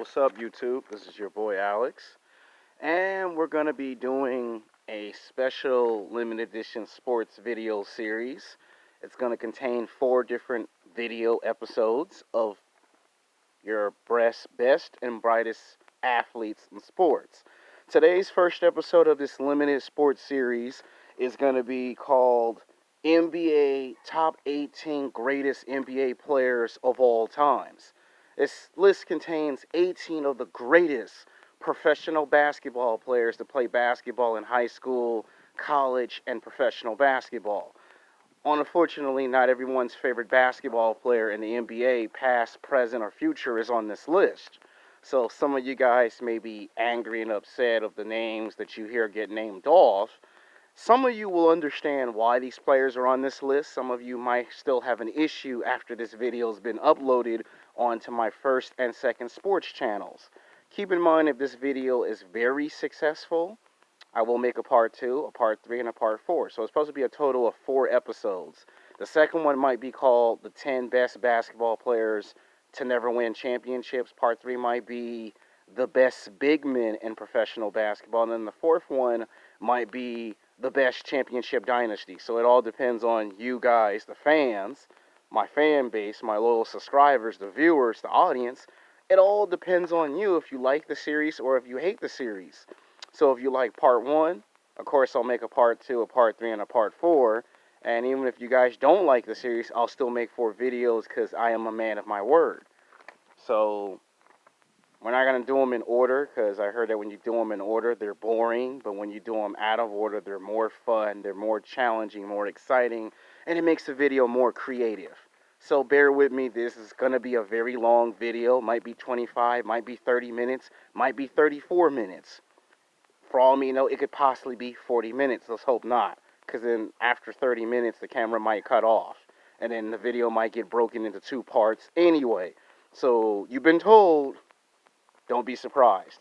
what's up, YouTube? This is your boy Alex, and we're going to be doing a special limited edition sports video series. It's going to contain 4 different video episodes of your best and brightest athletes in sports. Today's first episode of this limited sports series is going to be called NBA Top 18 Greatest NBA Players of All Times. This list contains 18 of the greatest professional basketball players to play basketball in high school, college, and professional basketball. Unfortunately, not everyone's favorite basketball player in the NBA, past, present, or future, is on this list. So some of you guys may be angry and upset of the names that you hear get named off. Some of you will understand why these players are on this list. Some of you might still have an issue after this video has been uploaded onto my first and second sports channels. Keep in mind, if this video is very successful, I will make a part 2, a part 3, and a part 4. So it's supposed to be a total of 4 episodes. The second one might be called the 10 best basketball players to never win championships. Part 3 might be the best big men in professional basketball. And then the fourth one might be the best championship dynasty. So it all depends on you guys, the fans, my fan base, my loyal subscribers, the viewers, the audience. It all depends on you if you like the series or if you hate the series. So if you like part 1, of course I'll make a part 2, a part 3, and a part 4. And even if you guys don't like the series, I'll still make 4 videos because I am a man of my word. So we're not going to do them in order because I heard that when you do them in order, they're boring. But when you do them out of order, they're more fun, they're more challenging, more exciting, and it makes the video more creative. So bear with me. This is going to be a very long video. Might be 25, might be 30 minutes, might be 34 minutes. For all me know, it could possibly be 40 minutes. Let's hope not. Because then after 30 minutes, the camera might cut off. And then the video might get broken into 2 parts anyway. So you've been told. Don't be surprised.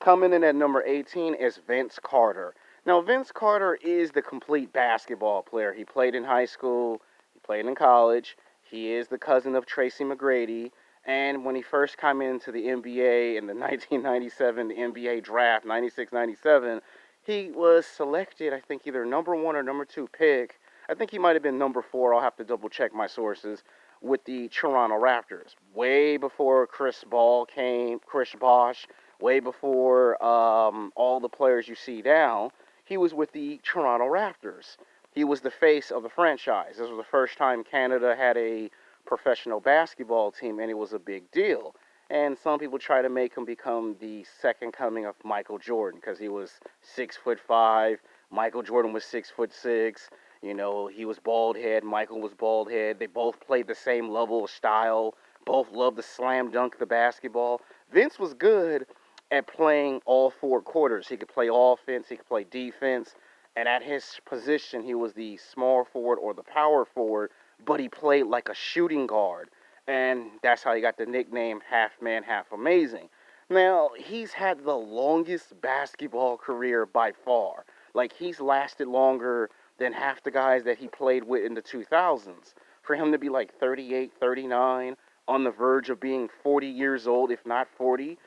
Coming in at number 18 is Vince Carter. Now, Vince Carter is the complete basketball player. He played in high school. He played in college. He is the cousin of Tracy McGrady. And when he first came into the NBA in the 1997 NBA draft, 96-97, he was selected, I think, either number 1 or number 2 pick. I think he might have been number 4. I'll have to double check my sources. With the Toronto Raptors, way before Chris Bosh, way before all the players you see now, he was with the Toronto Raptors. He was the face of the franchise. This was the first time Canada had a professional basketball team, and it was a big deal. And some people try to make him become the second coming of Michael Jordan because he was 6'5". Michael Jordan was 6'6". You know, he was bald head, Michael was bald head. They both played the same level of style. Both loved to slam dunk the basketball. Vince was good at playing all 4 quarters. He could play offense, he could play defense. And at his position, he was the small forward or the power forward, but he played like a shooting guard. And that's how he got the nickname Half Man, Half Amazing. Now, he's had the longest basketball career by far. Like, he's lasted longer than half the guys that he played with in the 2000s. For him to be like 38, 39, on the verge of being 40 years old, if not 40,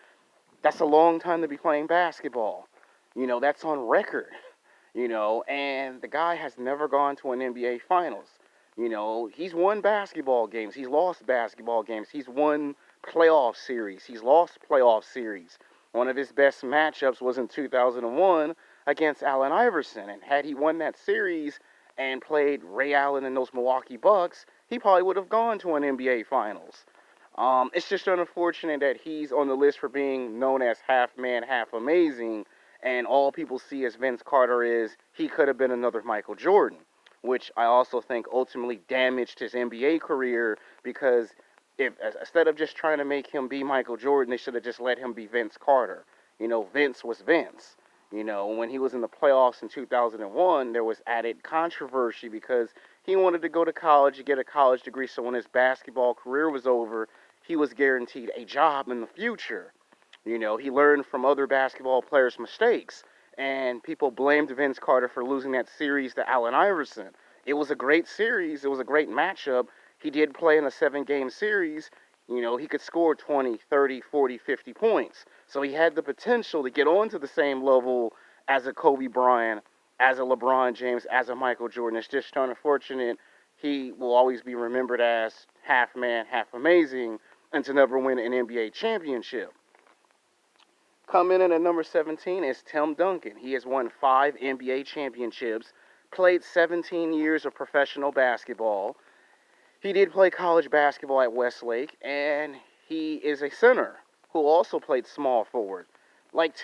that's a long time to be playing basketball. You know, that's on record. You know, and the guy has never gone to an NBA Finals. You know, he's won basketball games. He's lost basketball games. He's won playoff series. He's lost playoff series. One of his best matchups was in 2001 against Allen Iverson. And had he won that series and played Ray Allen and those Milwaukee Bucks, he probably would have gone to an NBA Finals. It's just unfortunate that he's on the list for being known as half man, half amazing, and all people see as Vince Carter is he could have been another Michael Jordan, which I also think ultimately damaged his NBA career because if instead of just trying to make him be Michael Jordan, they should have just let him be Vince Carter. You know, Vince was Vince. You know, when he was in the playoffs in 2001, there was added controversy because he wanted to go to college to get a college degree, so when his basketball career was over, he was guaranteed a job in the future. You know, he learned from other basketball players' mistakes, and people blamed Vince Carter for losing that series to Allen Iverson. It was a great series. It was a great matchup. He did play in a 7-game series. He could score 20, 30, 40, 50 points. So he had the potential to get onto the same level as a Kobe Bryant, as a LeBron James, as a Michael Jordan. It's just unfortunate he will always be remembered as half man, half amazing, and to never win an NBA championship. Coming in at number 17 is Tim Duncan. He has won 5 NBA championships, played 17 years of professional basketball. He did play college basketball at Westlake, and he is a center who also played small forward. Like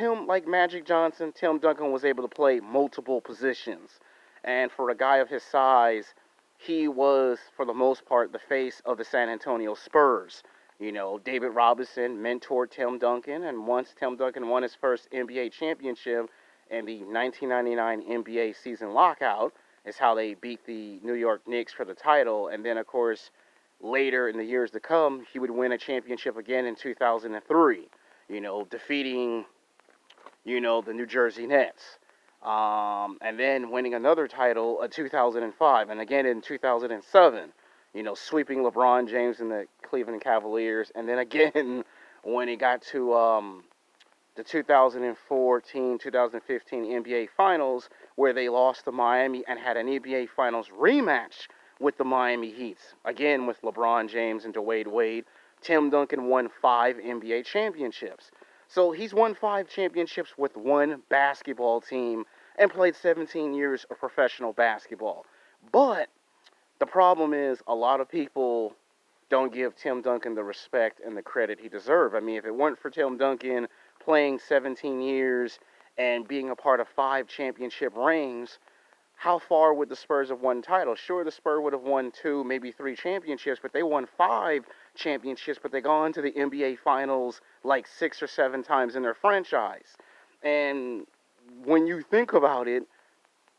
Magic Johnson, Tim Duncan was able to play multiple positions. And for a guy of his size, he was, for the most part, the face of the San Antonio Spurs. David Robinson mentored Tim Duncan, and once Tim Duncan won his first NBA championship in the 1999 NBA season lockout, is how they beat the New York Knicks for the title. And then, of course, later in the years to come, he would win a championship again in 2003, defeating, the New Jersey Nets. And then winning another title in 2005, and again in 2007, sweeping LeBron James and the Cleveland Cavaliers. And then again, when he got to the 2014-2015 NBA Finals, where they lost to Miami and had an NBA Finals rematch with the Miami Heat, again with LeBron James and Dwyane Wade. Tim Duncan won 5 NBA championships. So he's won 5 championships with one basketball team and played 17 years of professional basketball. But the problem is a lot of people don't give Tim Duncan the respect and the credit he deserves. I mean, if it weren't for Tim Duncan playing 17 years and being a part of 5 championship rings, how far would the Spurs have won titles? Sure, the Spurs would have won 2, maybe 3 championships, but they won 5 championships, but they gone to the NBA Finals like 6 or 7 times in their franchise. And when you think about it,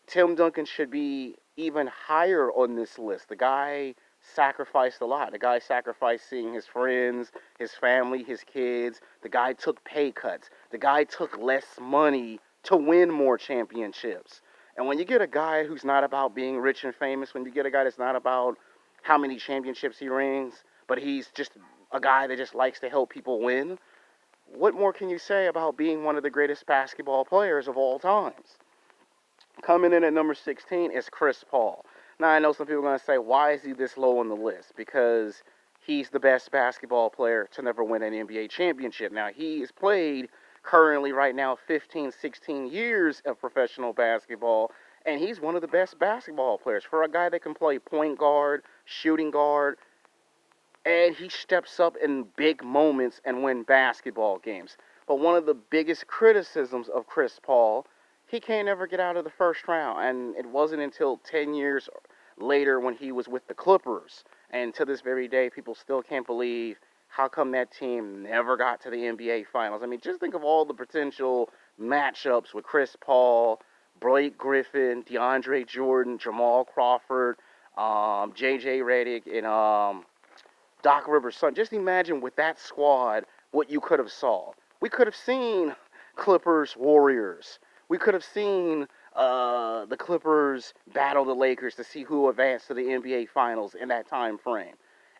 Tim Duncan should be even higher on this list. The guy sacrificed a lot. The guy sacrificed seeing his friends, his family, his kids. The guy took pay cuts. The guy took less money to win more championships. And when you get a guy who's not about being rich and famous, when you get a guy that's not about how many championships he rings, but he's just a guy that just likes to help people win, what more can you say about being one of the greatest basketball players of all times? Coming in at number 16 is Chris Paul. Now, I know some people are going to say, why is he this low on the list? Because he's the best basketball player to never win an NBA championship. Now, he has played currently right now 15, 16 years of professional basketball, and he's one of the best basketball players. For a guy that can play point guard, shooting guard, and he steps up in big moments and win basketball games. But one of the biggest criticisms of Chris Paul, he can't ever get out of the first round. And it wasn't until 10 years later when he was with the Clippers. And to this very day, people still can't believe how come that team never got to the NBA Finals. I mean, just think of all the potential matchups with Chris Paul, Blake Griffin, DeAndre Jordan, Jamal Crawford, J.J. Redick, and Doc Rivers' son. Just imagine with that squad what you could have saw. We could have seen Clippers Warriors. We could have seen the Clippers battle the Lakers to see who advanced to the NBA Finals in that time frame.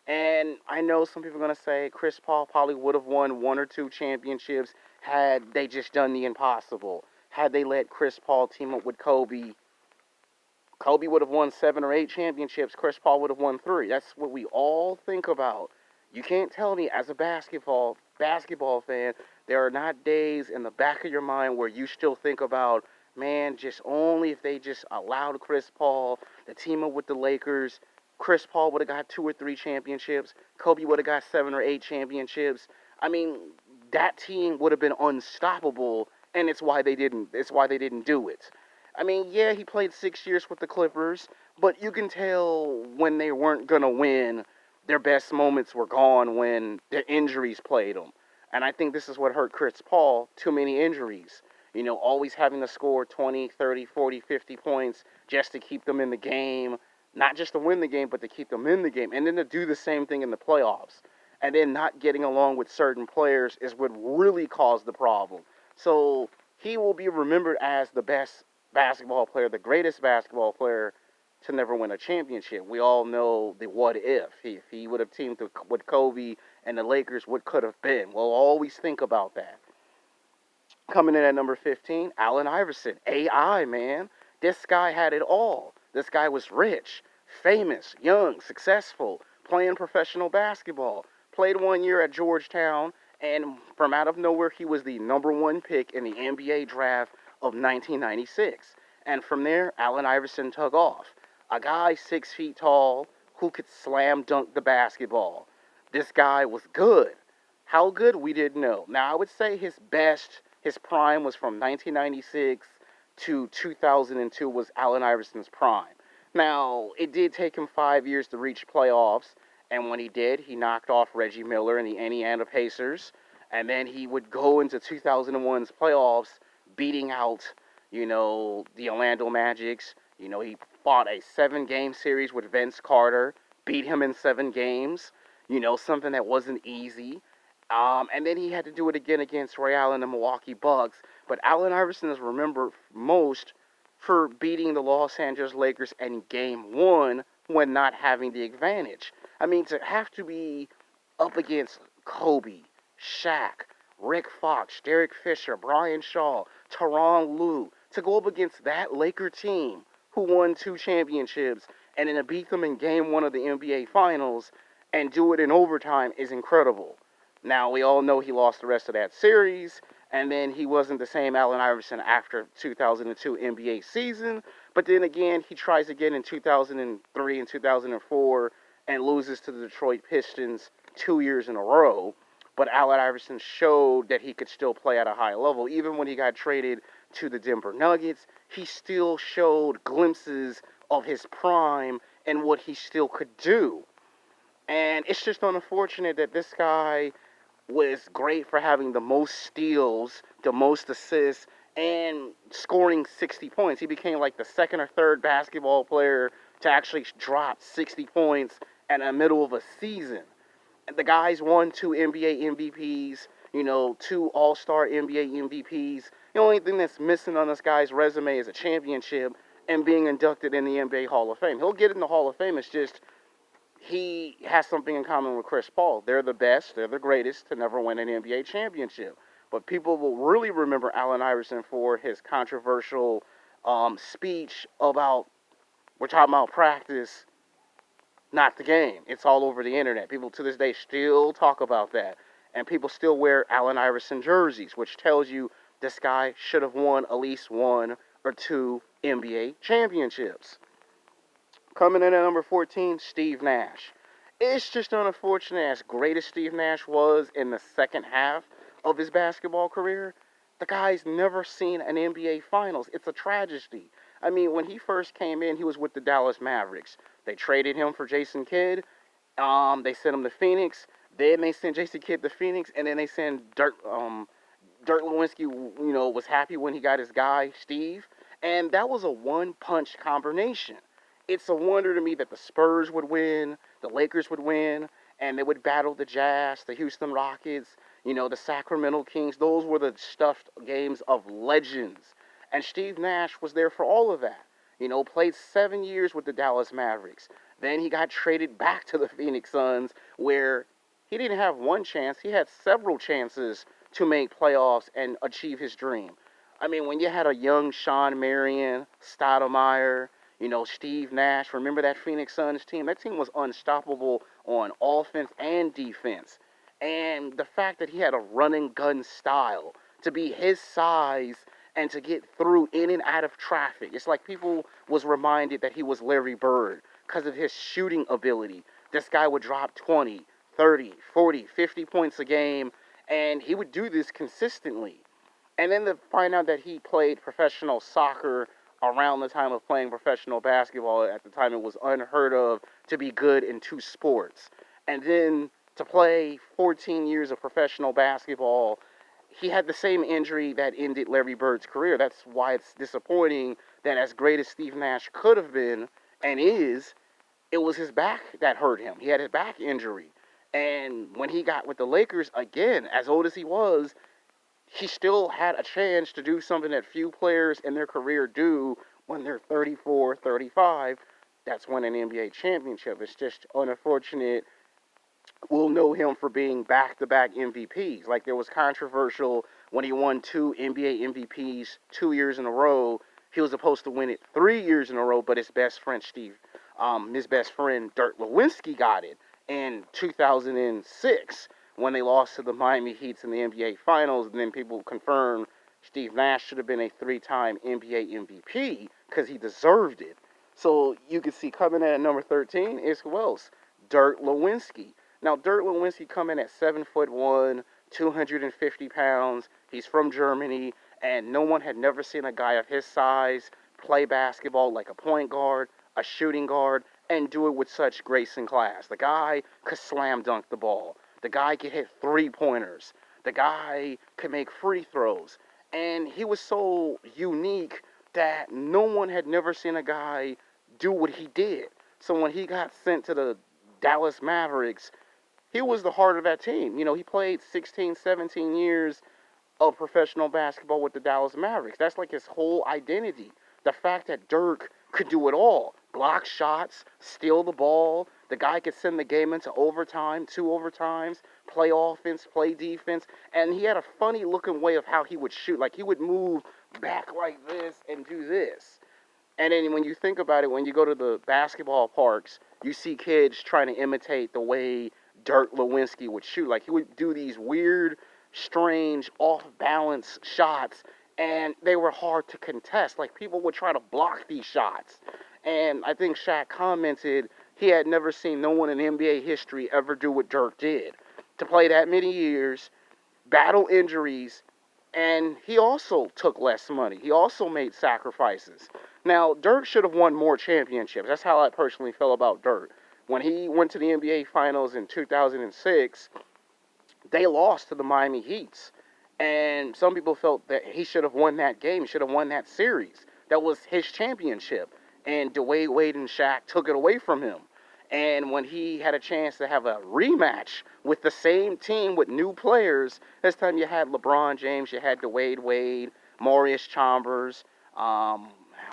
And I know some people are going to say Chris Paul probably would have won 1 or 2 championships had they just done the impossible. Had they let Chris Paul team up with Kobe, Kobe would have won 7 or 8 championships. Chris Paul would have won 3. That's what we all think about. You can't tell me as a basketball fan, there are not days in the back of your mind where you still think about, man, just only if they just allowed Chris Paul to team up with the Lakers, Chris Paul would have got 2 or 3 championships. Kobe would have got 7 or 8 championships. I mean, that team would have been unstoppable, and it's why they didn't do it. I mean, yeah, he played 6 years with the Clippers, but you can tell when they weren't going to win, their best moments were gone when their injuries played them. And I think this is what hurt Chris Paul, too many injuries. Always having to score 20, 30, 40, 50 points just to keep them in the game. Not just to win the game, but to keep them in the game. And then to do the same thing in the playoffs. And then not getting along with certain players is what really caused the problem. So he will be remembered as the best basketball player, the greatest basketball player to never win a championship. We all know the what if. If he would have teamed with Kobe and the Lakers what could have been. We'll always think about that. Coming in at number 15, Allen Iverson. AI, man. This guy had it all. This guy was rich, famous, young, successful, playing professional basketball. Played 1 year at Georgetown, and from out of nowhere, he was the number one pick in the NBA draft of 1996. And from there, Allen Iverson took off. A guy 6 feet tall who could slam dunk the basketball. This guy was good. How good, we didn't know. Now, I would say his prime was from 1996 to 2002 was Allen Iverson's prime. Now, it did take him 5 years to reach playoffs, and when he did, he knocked off Reggie Miller and the Indiana Pacers, and then he would go into 2001's playoffs beating out, the Orlando Magics. He fought a 7-game series with Vince Carter, beat him in 7 games, something that wasn't easy. And then he had to do it again against Ray Allen and the Milwaukee Bucks. But Allen Iverson is remembered most for beating the Los Angeles Lakers in Game 1 when not having the advantage. I mean, to have to be up against Kobe, Shaq, Rick Fox, Derek Fisher, Brian Shaw, Tyronn Lue, to go up against that Laker team who won 2 championships and then to beat them in Game 1 of the NBA Finals and do it in overtime is incredible. Now, we all know he lost the rest of that series, and then he wasn't the same Allen Iverson after 2002 NBA season. But then again, he tries again in 2003 and 2004 and loses to the Detroit Pistons 2 years in a row. But Allen Iverson showed that he could still play at a high level. Even when he got traded to the Denver Nuggets, he still showed glimpses of his prime and what he still could do. And it's just unfortunate that this guy was great for having the most steals, the most assists, and scoring 60 points. He became like the second or third basketball player to actually drop 60 points in the middle of a season. And the guy's won 2 NBA MVPs, 2 All-Star NBA MVPs. The only thing that's missing on this guy's resume is a championship and being inducted in the NBA Hall of Fame. He'll get in the Hall of Fame. It's just he has something in common with Chris Paul. They're the best, they're the greatest to never win an NBA championship. But people will really remember Allen Iverson for his controversial speech about, we're talking about practice, not the game. It's all over the internet. People to this day still talk about that. And people still wear Allen Iverson jerseys, which tells you this guy should have won at least 1 or 2 NBA championships. Coming in at number 14, Steve Nash. It's just unfortunate, as great as Steve Nash was in the second half of his basketball career, the guy's never seen an NBA Finals. It's a tragedy. I mean, when he first came in, he was with the Dallas Mavericks. They traded him for Jason Kidd. They sent him to Phoenix. Then they sent Jason Kidd to Phoenix, and then they sent Dirk. Dirk Nowitzki, was happy when he got his guy, Steve. And that was a one-punch combination. It's a wonder to me that the Spurs would win, the Lakers would win, and they would battle the Jazz, the Houston Rockets, the Sacramento Kings. Those were the stuffed games of legends. And Steve Nash was there for all of that. Played 7 years with the Dallas Mavericks. Then he got traded back to the Phoenix Suns, where he didn't have one chance. He had several chances to make playoffs and achieve his dream. I mean, when you had a young Shawn Marion, Stoudemire, Steve Nash, remember that Phoenix Suns team? That team was unstoppable on offense and defense. And the fact that he had a running gun style, to be his size and to get through in and out of traffic. It's like people was reminded that he was Larry Bird because of his shooting ability. This guy would drop 20, 30, 40, 50 points a game, and he would do this consistently. And then to find out that he played professional soccer around the time of playing professional basketball. At the time, it was unheard of to be good in 2 sports. And then to play 14 years of professional basketball, he had the same injury that ended Larry Bird's career. That's why it's disappointing that as great as Steve Nash could have been and is, it was his back that hurt him. He had his back injury. And when he got with the Lakers, again, as old as he was, he still had a chance to do something that few players in their career do when they're 34, 35. That's win an NBA championship. It's just unfortunate will know him for being back-to-back MVPs. Like there was controversial when he won two NBA MVPs 2 years in a row. He was supposed to win it 3 years in a row, but his best friend Dirk Lewinsky got it in 2006 when they lost to the Miami Heat in the NBA Finals. And then people confirmed Steve Nash should have been a three-time NBA MVP because he deserved it. So you can see coming in at number 13 is who else? Dirk Lewinsky. Now, Dirk Nowitzki coming at 7'1", 250 pounds. He's from Germany, and no one had never seen a guy of his size play basketball like a point guard, a shooting guard, and do it with such grace and class. The guy could slam dunk the ball. The guy could hit three-pointers. The guy could make free throws. And he was so unique that no one had never seen a guy do what he did. So when he got sent to the Dallas Mavericks, he was the heart of that team. You know, he played 16, 17 years of professional basketball with the Dallas Mavericks. That's like his whole identity. The fact that Dirk could do it all. Block shots, steal the ball. The guy could send the game into overtime, two overtimes, play offense, play defense. And he had a funny looking way of how he would shoot. Like he would move back like this and do this. And then when you think about it, when you go to the basketball parks, you see kids trying to imitate the way Dirk Lewinsky would shoot. Like he would do these weird, strange, off-balance shots, and they were hard to contest. Like people would try to block these shots. And I think Shaq commented he had never seen no one in NBA history ever do what Dirk did. To play that many years, battle injuries, and he also took less money. He also made sacrifices. Now, Dirk should have won more championships. That's how I personally feel about Dirk. When he went to the NBA Finals in 2006, they lost to the Miami Heat. And some people felt that he should have won that game, should have won that series. That was his championship. And Dwyane Wade and Shaq took it away from him. And when he had a chance to have a rematch with the same team with new players, this time you had LeBron James, you had Dwyane Wade, Maurice Chalmers,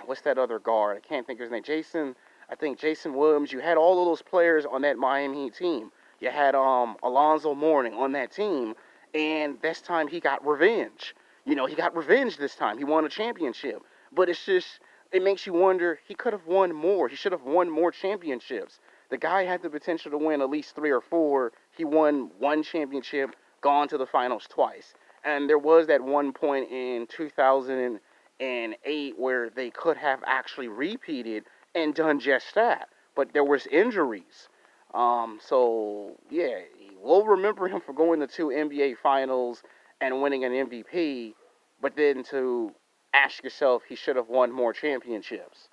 what's that other guard? I can't think of his name. Jason Williams. You had all of those players on that Miami Heat team. You had Alonzo Mourning on that team, and this time he got revenge. You know, he got revenge this time. He won a championship. But it's just, it makes you wonder, he could have won more. He should have won more championships. The guy had the potential to win at least 3 or 4. He won one championship, gone to the finals twice. And there was that one point in 2008 where they could have actually repeated and done just that. But there was injuries. So, yeah, we'll remember him for going to 2 NBA finals and winning an MVP. But then to ask yourself, he should have won more championships.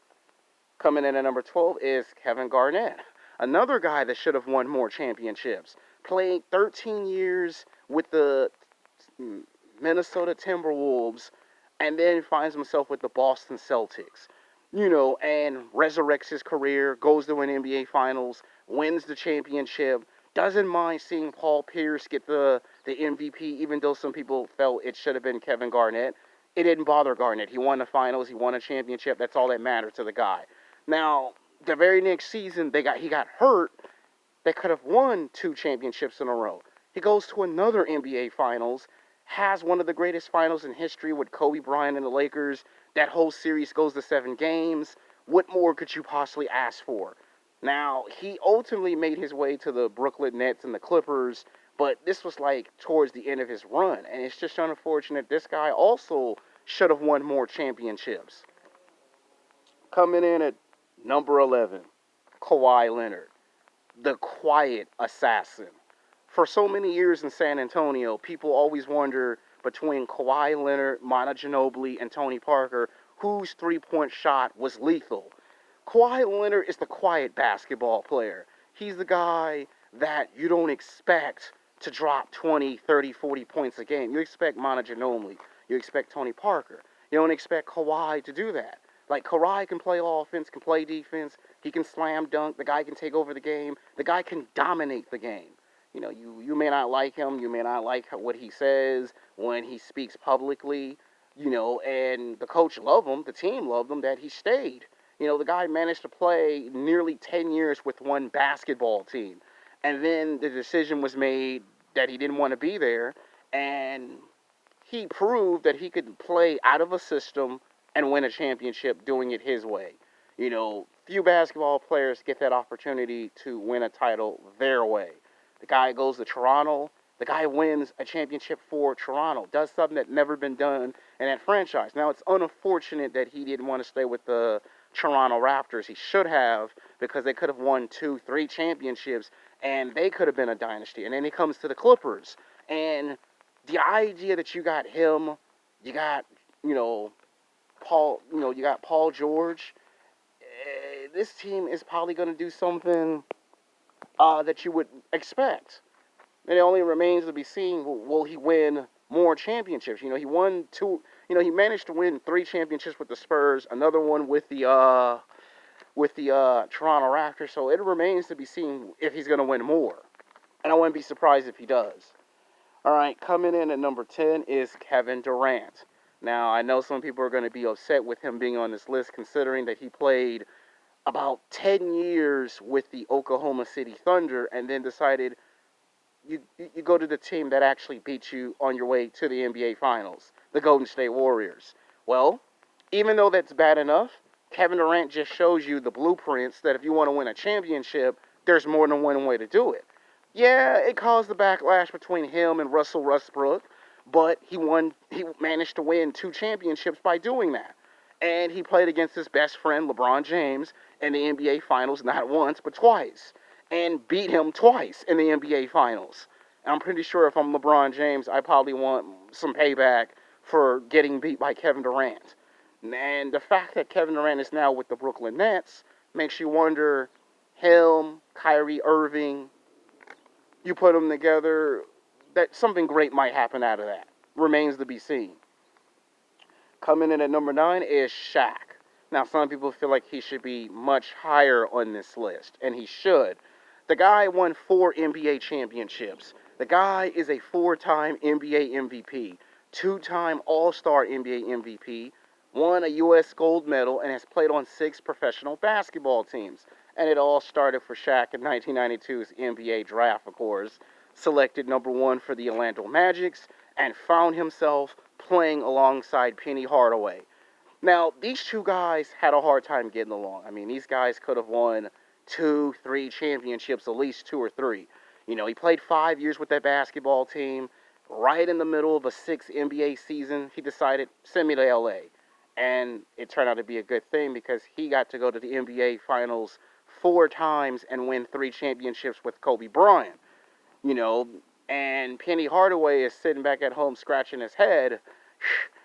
Coming in at number 12 is Kevin Garnett. Another guy that should have won more championships. Played 13 years with the Minnesota Timberwolves and then finds himself with the Boston Celtics. You know, and resurrects his career, goes to an NBA Finals, wins the championship, doesn't mind seeing Paul Pierce get the MVP, even though some people felt it should have been Kevin Garnett. It didn't bother Garnett. He won the finals, he won a championship. That's all that mattered to the guy. Now, the very next season, he got hurt. They could have won 2 championships in a row. He goes to another NBA Finals, has one of the greatest finals in history with Kobe Bryant and the Lakers. That whole series goes to 7 games. What more could you possibly ask for? Now, he ultimately made his way to the Brooklyn Nets and the Clippers, but this was like towards the end of his run. And it's just unfortunate this guy also should have won more championships. Coming in at number 11, Kawhi Leonard, the quiet assassin. For so many years in San Antonio, people always wonder between Kawhi Leonard, Manu Ginobili, and Tony Parker, whose three-point shot was lethal. Kawhi Leonard is the quiet basketball player. He's the guy that you don't expect to drop 20, 30, 40 points a game. You expect Manu Ginobili. You expect Tony Parker. You don't expect Kawhi to do that. Like, Kawhi can play offense, can play defense. He can slam dunk. The guy can take over the game. The guy can dominate the game. You know, you may not like him. You may not like what he says when he speaks publicly. You know, and the coach loved him. The team loved him that he stayed. You know, the guy managed to play nearly 10 years with one basketball team. And then the decision was made that he didn't want to be there, and he proved that he could play out of a system and win a championship doing it his way. Few basketball players get that opportunity to win a title their way. The guy goes to Toronto, the guy wins a championship for Toronto, does something that never been done in that franchise. Now, it's unfortunate that he didn't want to stay with the Toronto Raptors. He should have, because they could have won 2, 3 championships, and they could have been a dynasty. And then he comes to the Clippers, and the idea that you got him, you got, you got Paul George. This team is probably going to do something that you would expect. And it only remains to be seen, will he win more championships? He won 2, he managed to win 3 championships with the Spurs, another one with the Toronto Raptors. So it remains to be seen if he's going to win more. And I wouldn't be surprised if he does. All right, coming in at number 10 is Kevin Durant. Now, I know some people are going to be upset with him being on this list, considering that he played about 10 years with the Oklahoma City Thunder and then decided you go to the team that actually beat you on your way to the NBA Finals, the Golden State Warriors. Well, even though that's bad enough, Kevin Durant just shows you the blueprints that if you want to win a championship, there's more than one way to do it. Yeah, it caused the backlash between him and Russell Westbrook, but he managed to win 2 championships by doing that. And he played against his best friend, LeBron James, in the NBA Finals, not once, but twice. And beat him twice in the NBA Finals. And I'm pretty sure if I'm LeBron James, I probably want some payback for getting beat by Kevin Durant. And the fact that Kevin Durant is now with the Brooklyn Nets makes you wonder, him, Kyrie Irving, you put them together, that something great might happen out of that. Remains to be seen. Coming in at number 9 is Shaq. Now, some people feel like he should be much higher on this list, and he should. The guy won 4 NBA championships. The guy is a 4-time NBA MVP, 2-time All-Star NBA MVP, won a U.S. gold medal, and has played on 6 professional basketball teams. And it all started for Shaq in 1992's NBA draft, of course. Selected number 1 for the Orlando Magic, and found himself playing alongside Penny Hardaway. Now, these 2 guys had a hard time getting along. I mean, these guys could have won 2, 3 championships, at least 2 or 3. He played 5 years with that basketball team. Right in the middle of a 6th NBA season, he decided, send me to LA. And it turned out to be a good thing because he got to go to the NBA Finals 4 times and win 3 championships with Kobe Bryant. And Penny Hardaway is sitting back at home scratching his head.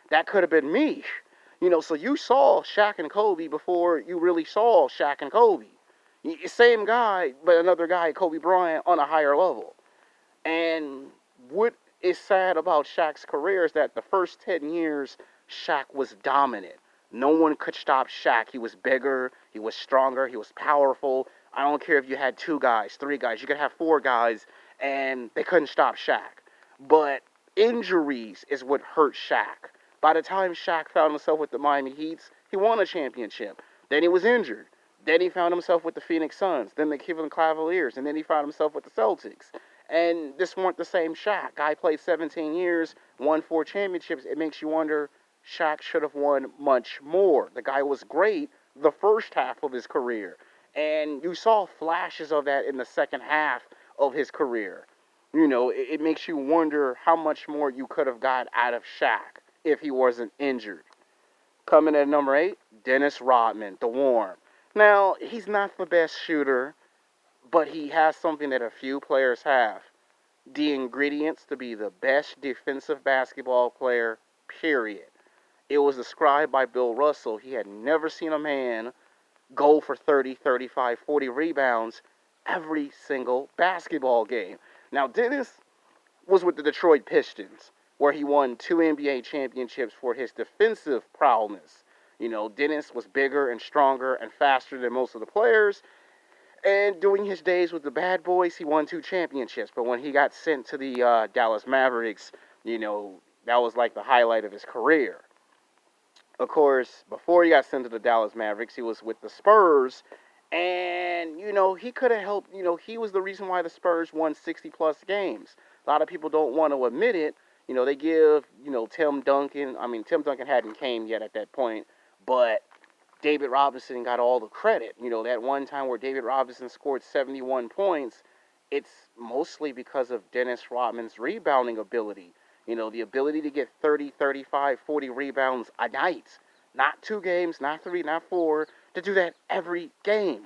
That could have been me. So you saw Shaq and Kobe before you really saw Shaq and Kobe. Same guy, but another guy, Kobe Bryant, on a higher level. And what is sad about Shaq's career is that the first 10 years, Shaq was dominant. No one could stop Shaq. He was bigger, he was stronger, he was powerful. I don't care if you had 2 guys, 3 guys, you could have 4 guys, and they couldn't stop Shaq. But injuries is what hurt Shaq. By the time Shaq found himself with the Miami Heat, he won a championship. Then he was injured. Then he found himself with the Phoenix Suns, then the Cleveland Cavaliers, and then he found himself with the Celtics. And this weren't the same Shaq. Guy played 17 years, won 4 championships. It makes you wonder, Shaq should have won much more. The guy was great the first half of his career. And you saw flashes of that in the second half of his career. It makes you wonder how much more you could have got out of Shaq if he wasn't injured. Coming at number 8, Dennis Rodman, the Worm. Now, he's not the best shooter, but he has something that a few players have. The ingredients to be the best defensive basketball player, period. It was described by Bill Russell. He had never seen a man go for 30, 35, 40 rebounds every single basketball game. Now, Dennis was with the Detroit Pistons, where he won 2 NBA championships for his defensive prowess. Dennis was bigger and stronger and faster than most of the players. And during his days with the Bad Boys, he won 2 championships. But when he got sent to the Dallas Mavericks, that was like the highlight of his career. Of course, before he got sent to the Dallas Mavericks, he was with the Spurs. And, he could have helped. He was the reason why the Spurs won 60 plus games. A lot of people don't want to admit it. They give, Tim Duncan. I mean, Tim Duncan hadn't came yet at that point, but David Robinson got all the credit. That one time where David Robinson scored 71 points, it's mostly because of Dennis Rodman's rebounding ability. The ability to get 30, 35, 40 rebounds a night. Not 2 games, not 3, not 4, to do that every game.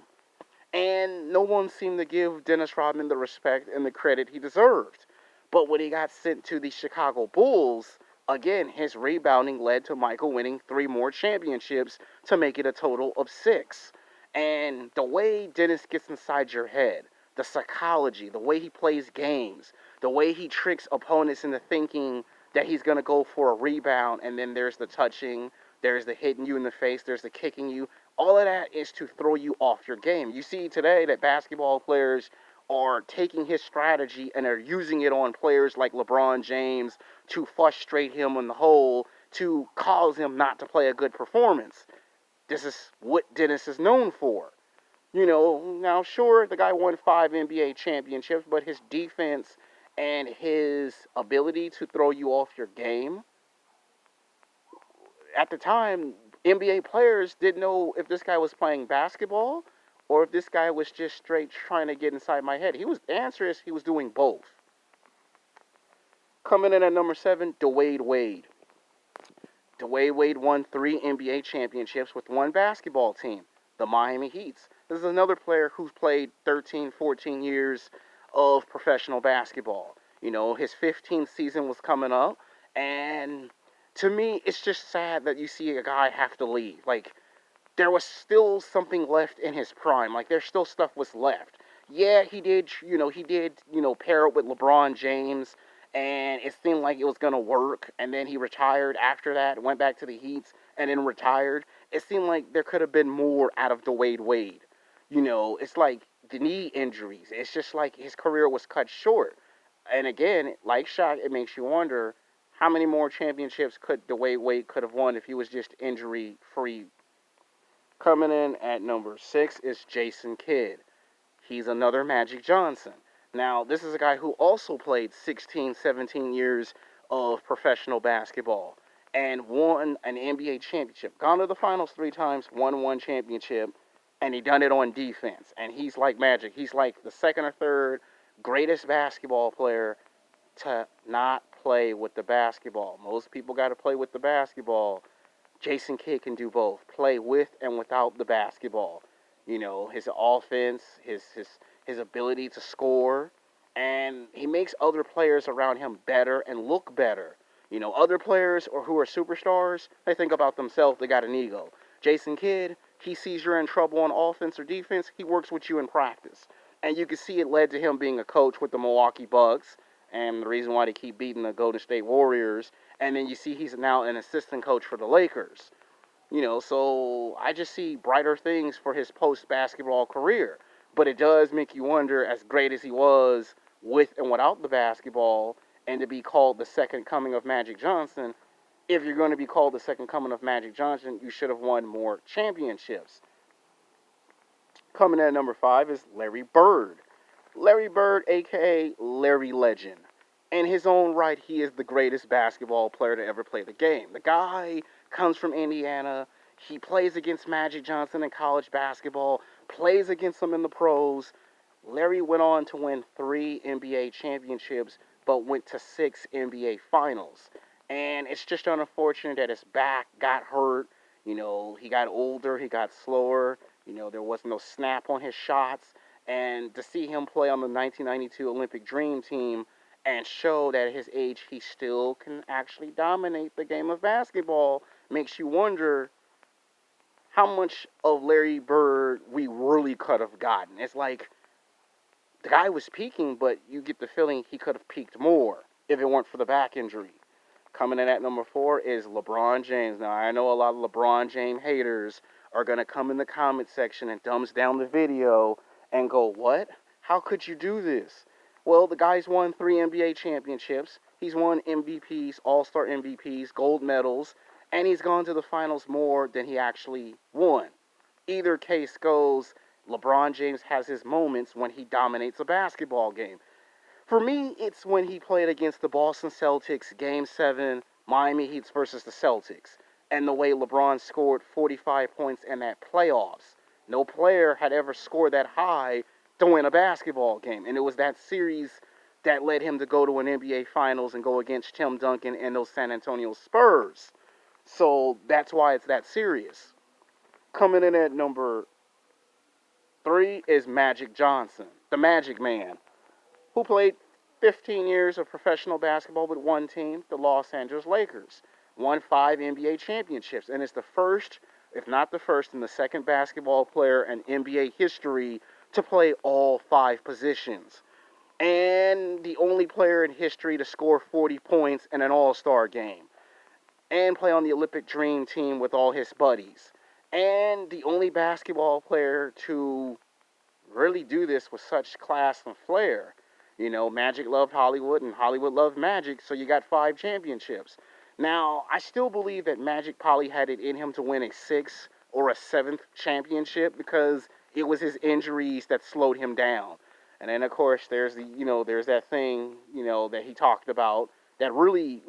And no one seemed to give Dennis Rodman the respect and the credit he deserved. But when he got sent to the Chicago Bulls, again, his rebounding led to Michael winning 3 more championships to make it a total of 6. And the way Dennis gets inside your head, the psychology, the way he plays games, the way he tricks opponents into thinking that he's going to go for a rebound, and then there's the touching, there's the hitting you in the face, there's the kicking you. All of that is to throw you off your game. You see today that basketball players are taking his strategy and are using it on players like LeBron James to frustrate him in the hole, to cause him not to play a good performance. This is what Dennis is known for. Now sure, the guy won 5 NBA championships, but his defense and his ability to throw you off your game, at the time, NBA players didn't know if this guy was playing basketball or if this guy was just straight trying to get inside my head. The answer is he was doing both. Coming in at number 7, Dwyane Wade. Dwyane Wade won 3 NBA championships with 1 basketball team, the Miami Heat. This is another player who's played 13, 14 years of professional basketball. His 15th season was coming up, and to me, it's just sad that you see a guy have to leave. Like, there was still something left in his prime. Like, there's still stuff was left. Yeah, he did, pair up with LeBron James, and it seemed like it was going to work, and then he retired after that, went back to the Heat, and then retired. It seemed like there could have been more out of Dwyane Wade. It's like the knee injuries. It's just like his career was cut short. And again, like Shaq, it makes you wonder, how many more championships could Dwyane Wade could have won if he was just injury-free? Coming in at number 6 is Jason Kidd. He's another Magic Johnson. Now, this is a guy who also played 16, 17 years of professional basketball and won an NBA championship. Gone to the finals 3 times, won 1 championship, and he done it on defense. And he's like Magic. He's like the second or third greatest basketball player to not play with the basketball. Most people got to play with the basketball. Jason Kidd can do both, play with and without the basketball. His offense, his ability to score, and he makes other players around him better and look better. Other players or who are superstars, they think about themselves, they got an ego. Jason Kidd, he sees you're in trouble on offense or defense, he works with you in practice. And you can see it led to him being a coach with the Milwaukee Bucks, and the reason why they keep beating the Golden State Warriors. And then you see he's now an assistant coach for the Lakers. So I just see brighter things for his post-basketball career. But it does make you wonder, as great as he was with and without the basketball, and to be called the second coming of Magic Johnson, if you're going to be called the second coming of Magic Johnson, you should have won more championships. Coming in at number 5 is Larry Bird. Larry Bird, a.k.a. Larry Legend. In his own right, he is the greatest basketball player to ever play the game. The guy comes from Indiana. He plays against Magic Johnson in college basketball, plays against him in the pros. Larry went on to win 3 NBA championships, but went to 6 NBA finals. And it's just unfortunate that his back got hurt. He got older, he got slower. There was no snap on his shots. And to see him play on the 1992 Olympic Dream Team and show that at his age he still can actually dominate the game of basketball makes you wonder how much of Larry Bird we really could have gotten. It's like the guy was peaking, but you get the feeling he could have peaked more if it weren't for the back injury. Coming in at number 4 is LeBron James. Now, I know a lot of LeBron James haters are going to come in the comment section and thumbs down the video and go, what? How could you do this? Well, the guy's won 3 NBA championships. He's won MVPs, All-Star MVPs, gold medals, and he's gone to the finals more than he actually won. Either case goes, LeBron James has his moments when he dominates a basketball game. For me, it's when he played against the Boston Celtics, Game 7, Miami Heat versus the Celtics, and the way LeBron scored 45 points in that playoffs. No player had ever scored that high to win a basketball game, and it was that series that led him to go to an NBA Finals and go against Tim Duncan and those San Antonio Spurs. So that's why it's that serious. Coming in at number 3 is Magic Johnson, the Magic Man, who played 15 years of professional basketball with one team, the Los Angeles Lakers. Won 5 NBA championships, and is the first, if not the first, and the second basketball player in NBA history to play all 5 positions. And the only player in history to score 40 points in an all-star game. And play on the Olympic Dream Team with all his buddies. And the only basketball player to really do this with such class and flair. You know, Magic loved Hollywood and Hollywood loved Magic, so you got 5 championships. Now, I still believe that Magic probably had it in him to win a 6th or a 7th championship because it was his injuries that slowed him down. And then, of course, there's there's that thing, that he talked about that really,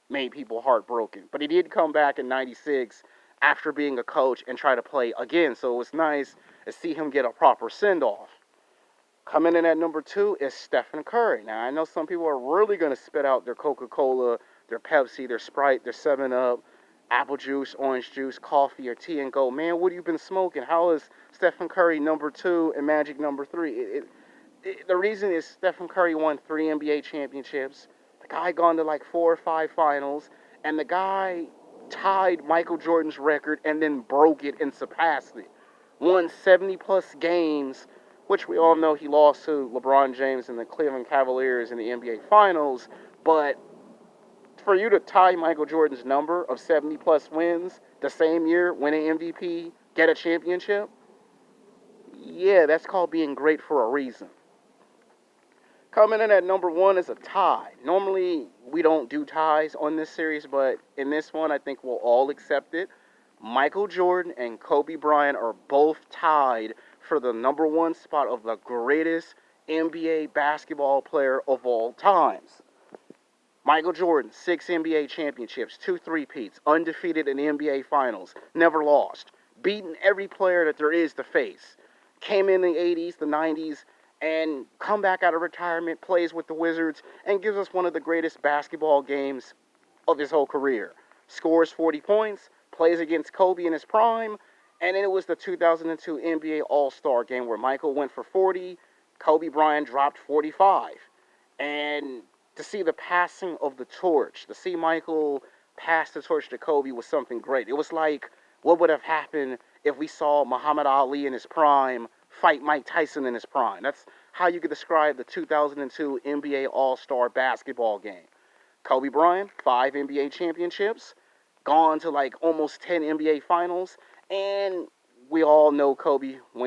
made people heartbroken. But he did come back in 96 after being a coach and try to play again. So it was nice to see him get a proper send-off. Coming in at number 2 is Stephen Curry. Now, I know some people are really going to spit out their Coca-Cola, their Pepsi, their Sprite, their 7-Up, apple juice, orange juice, coffee, or tea and go, man, what have you been smoking? How is Stephen Curry number 2 and Magic number 3? The reason is Stephen Curry won 3 NBA championships. The guy gone to like 4 or 5 finals. And the guy tied Michael Jordan's record and then broke it and surpassed it. Won 70-plus games, which we all know he lost to LeBron James and the Cleveland Cavaliers in the NBA Finals. But for you to tie Michael Jordan's number of 70-plus wins the same year, win an MVP, get a championship, yeah, that's called being great for a reason. Coming in at number 1 is a tie. Normally, we don't do ties on this series, but in this one, I think we'll all accept it. Michael Jordan and Kobe Bryant are both tied for the number 1 spot of the greatest NBA basketball player of all times. Michael Jordan, 6 NBA championships, 2 three-peats, undefeated in the NBA Finals, never lost, beaten every player that there is to face. Came in the 80s, the 90s, and come back out of retirement, plays with the Wizards, and gives us one of the greatest basketball games of his whole career. Scores 40 points, plays against Kobe in his prime, and then it was the 2002 NBA All-Star game where Michael went for 40, Kobe Bryant dropped 45. And to see the passing of the torch, to see Michael pass the torch to Kobe was something great. It was like what would have happened if we saw Muhammad Ali in his prime fight Mike Tyson in his prime. That's how you could describe the 2002 NBA All-Star basketball game. Kobe Bryant, 5 NBA championships, gone to like almost 10 NBA finals, and we all know Kobe when